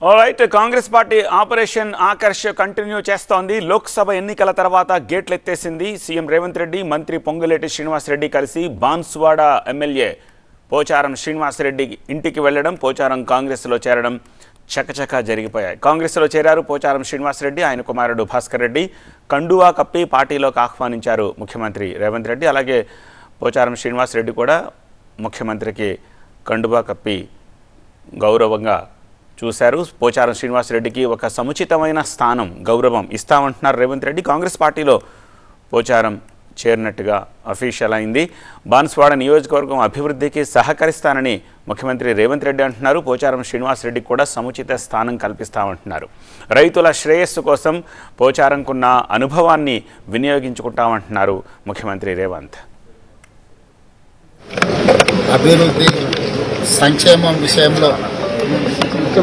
Alright, Congress party operation Akarsh continue చేస్తోంది. లోక్సభ ఎన్నికల తర్వాత గేట్లు ఎత్తేసింది. సీఎం రేవంత్ రెడ్డి, మంత్రి పొంగులేటి శ్రీనివాసరెడ్డి కలిసి బాన్సువాడ ఎమ్మెల్యే పోచారం శ్రీనివాసరెడ్డి ఇంటికి వెళ్లడం, పోచారం కాంగ్రెస్లో చేరడం చకచకా జరిగిపోయాయి. కాంగ్రెస్లో చేరారు పోచారం శ్రీనివాసరెడ్డి, ఆయన కుమారుడు భాస్కర్ రెడ్డి. కండువా కప్పి పార్టీలోకి ఆహ్వానించారు ముఖ్యమంత్రి రేవంత్ రెడ్డి. అలాగే పోచారం శ్రీనివాసరెడ్డి కూడా ముఖ్యమంత్రికి కండువా కప్పి గౌరవంగా చూశారు. పోచారం శ్రీనివాసరెడ్డికి ఒక సముచితమైన స్థానం, గౌరవం ఇస్తామంటున్నారు రేవంత్ రెడ్డి. కాంగ్రెస్ పార్టీలో పోచారం చేరినట్టుగా అఫీషియల్ అయింది. బాన్సువాడ నియోజకవర్గం అభివృద్ధికి సహకరిస్తానని ముఖ్యమంత్రి రేవంత్ రెడ్డి అంటున్నారు. పోచారం శ్రీనివాసరెడ్డికి కూడా సముచిత స్థానం కల్పిస్తామంటున్నారు. రైతుల శ్రేయస్సు కోసం పోచారంకున్న అనుభవాన్ని వినియోగించుకుంటామంటున్నారు ముఖ్యమంత్రి రేవంత్. అభివృద్ధి సంక్షేమం విషయంలో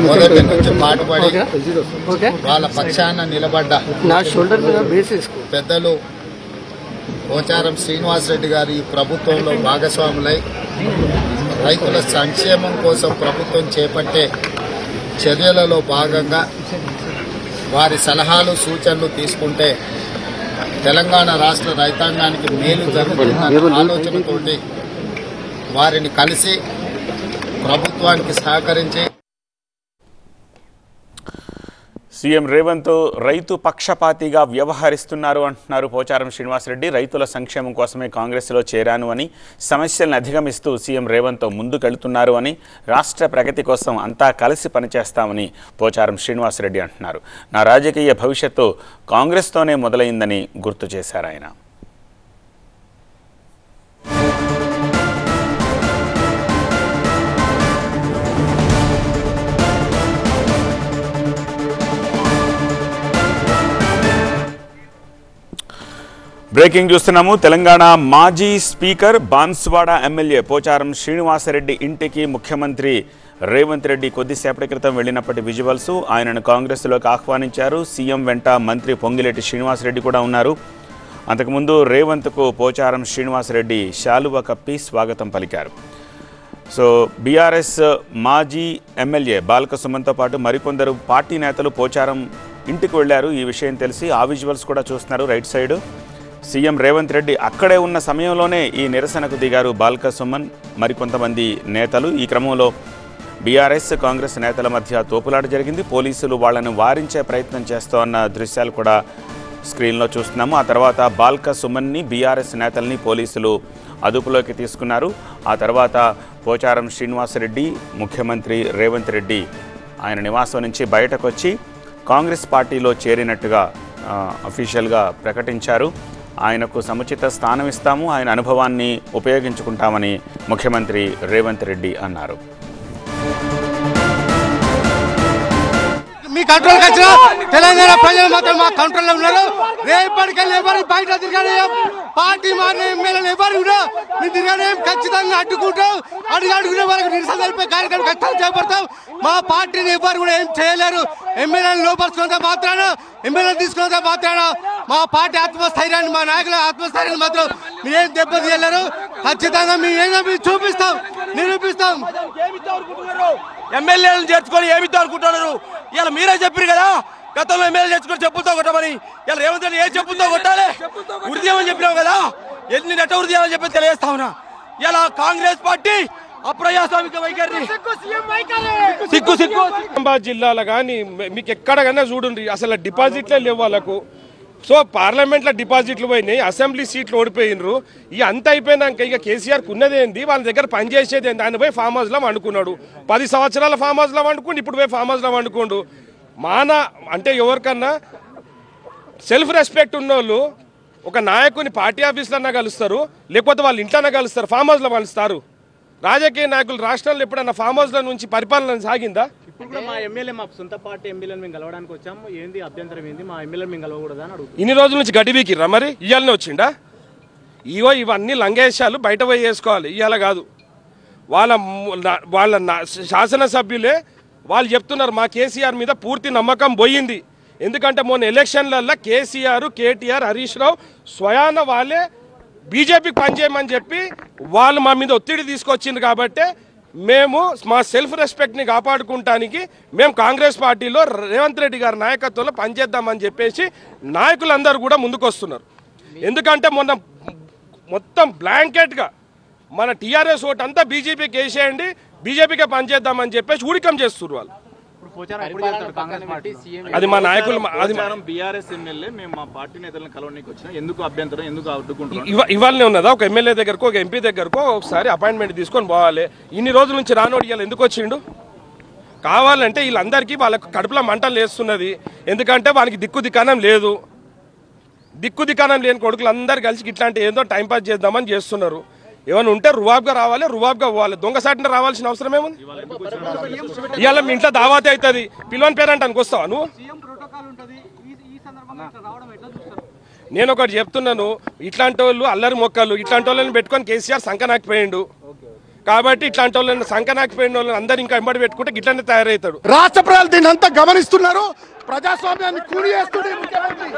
మొదటి నుంచి పాటుపడి వాళ్ళ పక్షాన నిలబడ్డ పెద్దలు పోచారం శ్రీనివాసరెడ్డి గారు ఈ ప్రభుత్వంలో భాగస్వాములై రైతుల సంక్షేమం కోసం ప్రభుత్వం చేపట్టే చర్యలలో భాగంగా వారి సలహాలు సూచనలు తీసుకుంటే తెలంగాణ రాష్ట్ర రైతాంగానికి మేలు జరుగుతుందన్న ఆలోచనతోటి వారిని కలిసి ప్రభుత్వానికి సహకరించి సీఎం రేవంత్ రైతు పక్షపాతిగా వ్యవహరిస్తున్నారు అంటున్నారు పోచారం శ్రీనివాసరెడ్డి. రైతుల సంక్షేమం కోసమే కాంగ్రెస్లో చేరాను అని, సమస్యలను అధిగమిస్తూ సీఎం రేవంత్ ముందుకెళ్తున్నారు అని, రాష్ట్ర ప్రగతి కోసం అంతా కలిసి పనిచేస్తామని పోచారం శ్రీనివాసరెడ్డి అంటున్నారు. నా రాజకీయ భవిష్యత్తు కాంగ్రెస్తోనే మొదలైందని గుర్తు చేశారు ఆయన. బ్రేకింగ్ చూస్తున్నాము. తెలంగాణ మాజీ స్పీకర్, బాన్సువాడ ఎమ్మెల్యే పోచారం శ్రీనివాసరెడ్డి ఇంటికి ముఖ్యమంత్రి రేవంత్ రెడ్డి కొద్దిసేపటి క్రితం వెళ్ళినప్పటి విజువల్స్. ఆయనను కాంగ్రెస్లోకి ఆహ్వానించారు. సీఎం వెంట మంత్రి పొంగిలేటి శ్రీనివాసరెడ్డి కూడా ఉన్నారు. అంతకుముందు రేవంత్కు పోచారం శ్రీనివాసరెడ్డి శాలువ కప్పి స్వాగతం పలికారు. సో బీఆర్ఎస్ మాజీ ఎమ్మెల్యే బాల్క సుమన్తో పాటు మరికొందరు పార్టీ నేతలు పోచారం ఇంటికి వెళ్లారు. ఈ విషయం తెలిసి ఆ విజువల్స్ కూడా చూస్తున్నారు right side. CM Revanth Reddy అక్కడే ఉన్న సమయంలోనే ఈ నిరసనకు దిగారు బాల్క సుమన్, మరికొంతమంది నేతలు. ఈ క్రమంలో బీఆర్ఎస్ కాంగ్రెస్ నేతల మధ్య తోపులాట జరిగింది. పోలీసులు వాళ్లను వారించే ప్రయత్నం చేస్తోన్న దృశ్యాలు కూడా స్క్రీన్లో చూస్తున్నాము. ఆ తర్వాత బాల్క సుమన్ని, బీఆర్ఎస్ నేతల్ని పోలీసులు అదుపులోకి తీసుకున్నారు. ఆ తర్వాత పోచారం శ్రీనివాసరెడ్డి, ముఖ్యమంత్రి రేవంత్ రెడ్డి ఆయన నివాసం నుంచి బయటకు వచ్చి కాంగ్రెస్ పార్టీలో చేరినట్టుగా అఫీషియల్గా ప్రకటించారు. ఆయనకు సముచిత స్థానం ఇస్తాము, ఆయన అనుభవాన్ని ఉపయోగించుకుంటామని ముఖ్యమంత్రి రేవంత్ రెడ్డి అన్నారు. మీ కంట్రోల్కి వచ్చిన తెలంగాణ ప్రజలు మాత్రం మా కంట్రోల్లో ఉన్నారు. రేపటికెళ్ళి ఎవరు బయట తిరగానే, పార్టీ మారిన ఎమ్మెల్యేలు ఎవరు కూడా మేము తిరగానే ఖచ్చితంగా అడ్డుకుంటాం. అడుగునే వాళ్ళకి నిరసన తెలిపే కార్యక్రమం ఖచ్చితంగా చేపడతాం. మా పార్టీని ఎవరు కూడా ఏం చేయలేరు. ఎమ్మెల్యేలు లోపరుచుకున్నంత మాత్రాన, ఎమ్మెల్యేలు తీసుకున్నంత మాత్రాన మా పార్టీ ఆత్మస్థైర్యాన్ని, మా నాయకుల ఆత్మస్థైర్యాన్ని మాత్రం మీరేం దెబ్బతీయలేరు. ఖచ్చితంగా మేము చూపిస్తాం, నిరూపిస్తాం. ఎమ్మెల్యేలను చేర్చుకొని ఏమితో అనుకుంటున్నారు? ఇలా మీరే చెప్పారు కదా గతంలో ఎమ్మెల్యే చేర్చుకొని చెప్పులతో కొట్టమని. ఇలా రేవంత్ రెడ్డి ఏ చెప్పులతో కొట్టాలి? ఉరిదేమని చెప్పినావు కదా, ఎన్ని నెట్ట ఉరిదేమని చెప్పి తెలియజేస్తా ఉన్నా. ఇలా కాంగ్రెస్ పార్టీ అప్రజాస్వామిక వైఖరి సిగ్గు నిజామాబాద్ జిల్లాలో కానీ మీకు ఎక్కడైనా చూడండి, అసలు డిపాజిట్లే లేవు వాళ్ళకు. సో పార్లమెంట్లో డిపాజిట్లు పోయినాయి, అసెంబ్లీ సీట్లు ఓడిపోయినరు. ఇక అంత అయిపోయినాక ఇక కేసీఆర్కి ఉన్నదేంది, వాళ్ళ దగ్గర పనిచేసేది ఏంది? ఆయన పోయి ఫామ్ హౌస్లో వండుకున్నాడు. 10 సంవత్సరాల ఫామ్ హౌస్లో వండుకుండు, ఇప్పుడు పోయి ఫామ్ హౌస్లో వండుకోండు. అంటే ఎవరికన్నా సెల్ఫ్ రెస్పెక్ట్ ఉన్నోళ్ళు ఒక నాయకుని పార్టీ ఆఫీస్లన్నా కలుస్తారు, లేకపోతే వాళ్ళ ఇంట్లోనే కలుస్తారు, ఫామ్ హౌస్లో కలుస్తారు. రాజకీయ నాయకులు రాష్ట్రంలో ఎప్పుడన్నా ఫామ్ హౌస్ల నుంచి పరిపాలన సాగిందా? ఇప్పుడు కూడా మా ఎమ్మెల్యే, మా సొంత పార్టీ ఎమ్మెల్యేని మేము కలవడానికి వచ్చాము, ఏంది అభ్యంతరం ఏంది, మా ఎమ్మెల్యేని మేము కలవకూడదా అని అడుగుతాం. ఇన్ని రోజుల నుంచి గడిబీకిర్రా, మరి ఇవాళనే వచ్చిండా? ఇవన్నీ లంగేశాలు బయట పోయి వేసుకోవాలి, ఇవాళ కాదు. వాళ్ళ శాసనసభ్యులే వాళ్ళు చెప్తున్నారు, మా కేసీఆర్ మీద పూర్తి నమ్మకం పోయింది. ఎందుకంటే మొన్న ఎలక్షన్లలో కేసీఆర్, కేటీఆర్, హరీష్ రావు స్వయాన వాళ్ళే బీజేపీకి పనిచేయమని చెప్పి వాళ్ళు మా మీద ఒత్తిడి తీసుకొచ్చింది. కాబట్టి మేము మా సెల్ఫ్ రెస్పెక్ట్ని కాపాడుకుంటానికి మేము కాంగ్రెస్ పార్టీలో రేవంత్ రెడ్డి గారి నాయకత్వంలో పనిచేద్దామని చెప్పేసి నాయకులందరూ కూడా ముందుకు వస్తున్నారు. ఎందుకంటే మొన్న మొత్తం బ్లాంకెట్గా మన టీఆర్ఎస్ ఓటు అంతా బీజేపీకి వేసేయండి, బీజేపీకే పనిచేద్దామని చెప్పేసి ఊడికం చేస్తున్నారు వాళ్ళు. అది మా నాయకులు బీఆర్ఎస్ ఎమ్మెల్యే మేము మా పార్టీ నేతలను కలవడానికి వచ్చినా ఎందుకు అభ్యంతరం, ఎందుకు అడ్డుకుంటున్నాం? ఇవాళనే ఉన్నదా ఒక ఎమ్మెల్యే దగ్గరకు, ఒక ఎంపీ దగ్గరకు ఒకసారి అపాయింట్మెంట్ తీసుకొని పోవాలి. ఇన్ని రోజుల నుంచి రానోడు ఇవాళ ఎందుకు వచ్చిండు? కావాలంటే వీళ్ళందరికీ వాళ్ళకు కడుపులో మంటలు వేస్తున్నది. ఎందుకంటే వాళ్ళకి దిక్కుదికానం లేదు. దిక్కుదికానం లేని కొడుకులు అందరు కలిసి ఇట్లాంటి ఏదో టైంపాస్ చేద్దామని చేస్తున్నారు. ఏమైనా ఉంటే రువాబ్గా రావాలి, రువాబ్గా పోవాలి. దొంగసాటిన రావాల్సిన అవసరం ఏముంది? ఇవాళ మీ ఇంట్లో దావాతే అవుతుంది, పిల్లని పేరంటానికి వస్తావా నువ్వు? నేను ఒకటి చెప్తున్నాను, ఇట్లాంటి వాళ్ళు అల్లరి మొక్కలు, ఇట్లాంటి వాళ్ళని పెట్టుకొని కేసీఆర్ సంకనాకిపోయిండు. కాబట్టి ఇట్లాంటి వాళ్ళని సంకనాకిపోయిన వాళ్ళని అందరు ఇంకా ఎంబడి పెట్టుకుంటే ఇట్లానే తయారవుతాడు. రాష్ట్ర ప్రజలు దీన్ని అంతా గమనిస్తున్నారు. ప్రజాస్వామ్యాన్ని కూలి చేస్తుంది ముఖ్యమంత్రి.